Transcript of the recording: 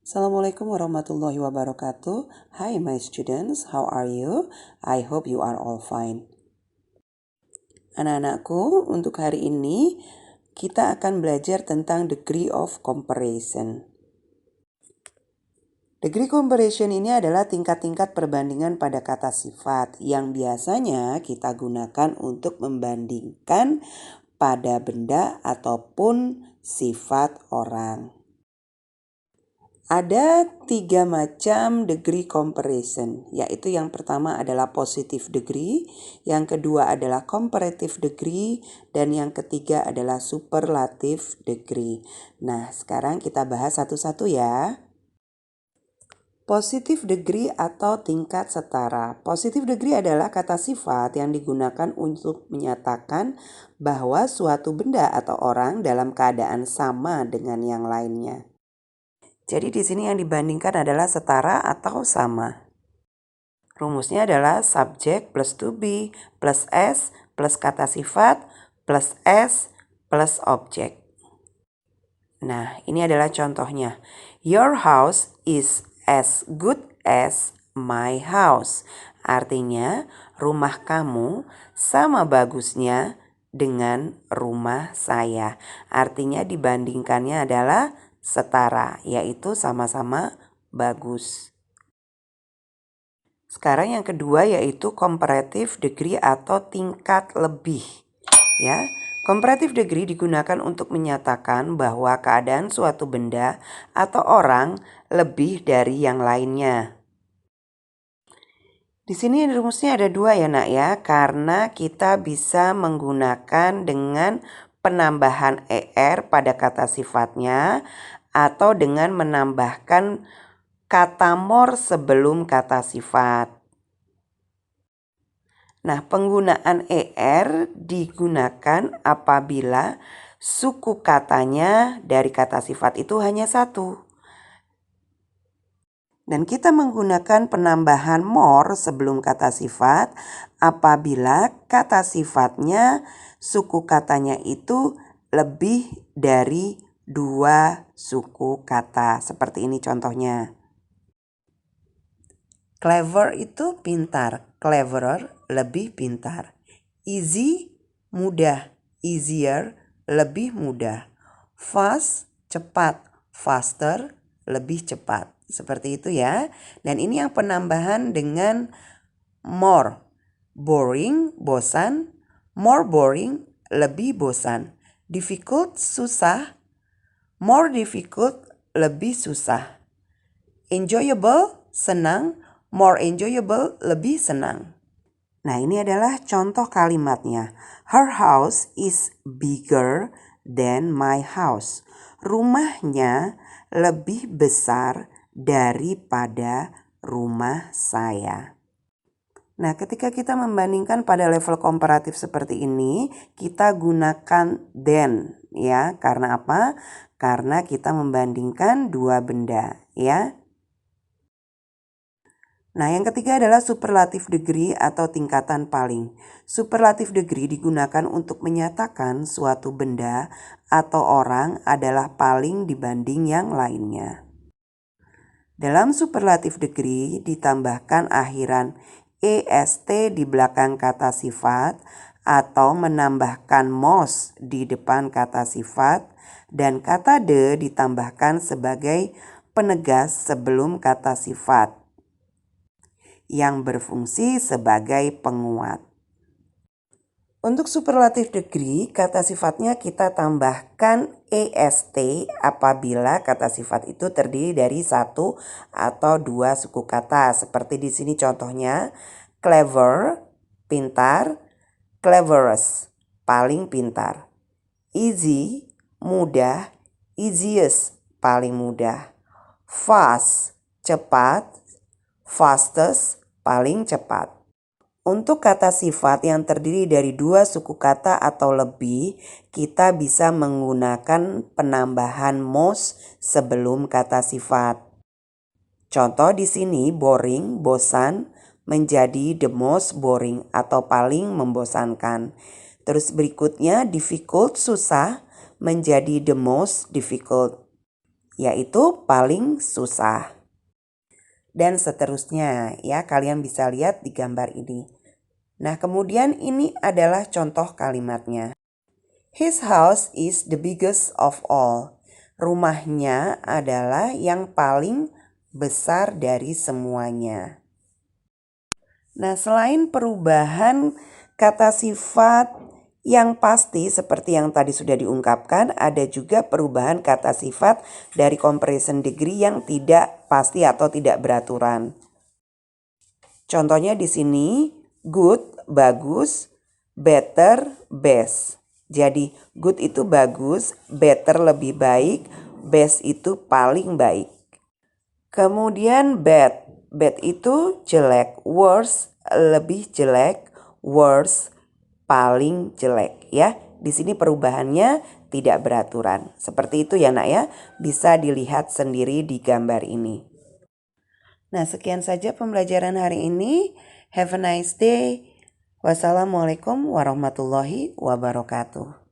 Assalamualaikum warahmatullahi wabarakatuh. Hi my students, how are you? I hope you are all fine. Anak-anakku, untuk hari ini kita akan belajar tentang degree of comparison. Degree comparison ini adalah tingkat-tingkat perbandingan pada kata sifat yang biasanya kita gunakan untuk membandingkan pada benda ataupun sifat orang. Ada 3 macam degree comparison, yaitu yang pertama adalah positive degree, yang kedua adalah comparative degree, dan yang ketiga adalah superlative degree. Nah, sekarang kita bahas satu-satu ya. Positive degree atau tingkat setara. Positive degree adalah kata sifat yang digunakan untuk menyatakan bahwa suatu benda atau orang dalam keadaan sama dengan yang lainnya. Jadi di sini yang dibandingkan adalah setara atau sama. Rumusnya adalah subjek plus to be plus s plus kata sifat plus s plus objek. Nah, ini adalah contohnya. Your house is as good as my house. Artinya, rumah kamu sama bagusnya dengan rumah saya. Artinya dibandingkannya adalah setara, yaitu sama-sama bagus. Sekarang yang kedua yaitu comparative degree atau tingkat lebih. Ya, comparative degree digunakan untuk menyatakan bahwa keadaan suatu benda atau orang lebih dari yang lainnya. Di sini rumusnya ada 2 ya nak ya, karena kita bisa menggunakan dengan penambahan er pada kata sifatnya atau dengan menambahkan kata more sebelum kata sifat. Nah, penggunaan er digunakan apabila suku katanya dari kata sifat itu hanya satu. Dan kita menggunakan penambahan more sebelum kata sifat apabila kata sifatnya suku katanya itu lebih dari 2 suku kata. Seperti ini contohnya. Clever itu pintar, cleverer lebih pintar. Easy mudah, easier lebih mudah. Fast cepat, faster lebih cepat. Seperti itu ya. Dan ini yang penambahan dengan more. Boring, bosan. More boring, lebih bosan. Difficult, susah. More difficult, lebih susah. Enjoyable, senang. More enjoyable, lebih senang. Nah, ini adalah contoh kalimatnya. Her house is bigger than my house. Rumahnya lebih besar daripada rumah saya. Nah, ketika kita membandingkan pada level komparatif seperti ini, kita gunakan than ya. Karena apa? Karena kita membandingkan 2 benda ya. Nah, yang ketiga adalah superlative degree atau tingkatan paling. Superlative degree digunakan untuk menyatakan suatu benda atau orang adalah paling dibanding yang lainnya. Dalam superlative degree ditambahkan akhiran est di belakang kata sifat atau menambahkan most di depan kata sifat dan kata de ditambahkan sebagai penegas sebelum kata sifat yang berfungsi sebagai penguat. Untuk superlative degree, kata sifatnya kita tambahkan est apabila kata sifat itu terdiri dari 1 atau 2 suku kata. Seperti di sini contohnya, clever, pintar, cleverest, paling pintar. Easy, mudah, easiest, paling mudah. Fast, cepat, fastest, paling cepat. Untuk kata sifat yang terdiri dari 2 suku kata atau lebih, kita bisa menggunakan penambahan most sebelum kata sifat. Contoh di sini boring, bosan, menjadi the most boring atau paling membosankan. Terus berikutnya difficult, susah, menjadi the most difficult. yaitu paling susah. Dan seterusnya ya, kalian bisa lihat di gambar ini. Nah, kemudian ini adalah contoh kalimatnya. His house is the biggest of all. Rumahnya adalah yang paling besar dari semuanya. Nah, selain perubahan kata sifat yang pasti seperti yang tadi sudah diungkapkan, ada juga perubahan kata sifat dari comparison degree yang tidak pasti atau tidak beraturan. Contohnya di sini, good, bagus, better, best. Jadi good itu bagus, better lebih baik, best itu paling baik. Kemudian bad, bad itu jelek, worse lebih jelek, worse paling jelek ya. Di sini perubahannya tidak beraturan. Seperti itu ya nak ya, bisa dilihat sendiri di gambar ini. Nah, sekian saja pembelajaran hari ini. Have a nice day. Wassalamualaikum warahmatullahi wabarakatuh.